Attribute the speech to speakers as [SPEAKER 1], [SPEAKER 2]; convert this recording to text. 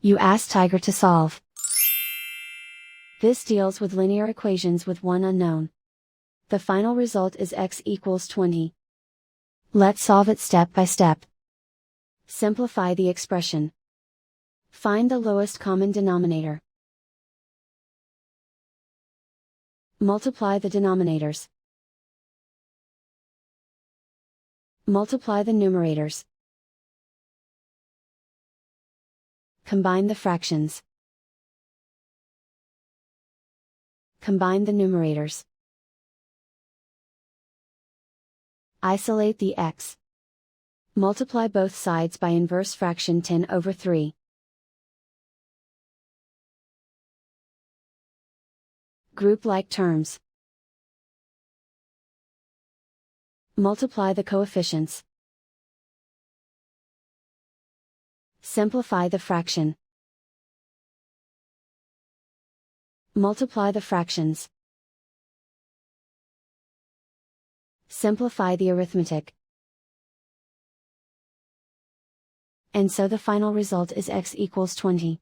[SPEAKER 1] You ask Tiger to solve. This deals with linear equations with one unknown. The final result is x equals 20. Let's solve it step by step. Simplify the expression. Find the lowest common denominator. Multiply the denominators. Multiply the numerators. Combine the fractions. Combine the numerators. Isolate the x. Multiply both sides by inverse fraction 10/3. Group like terms. Multiply the coefficients. Simplify the fraction. Multiply the fractions. Simplify the arithmetic. And so the final result is x equals 20.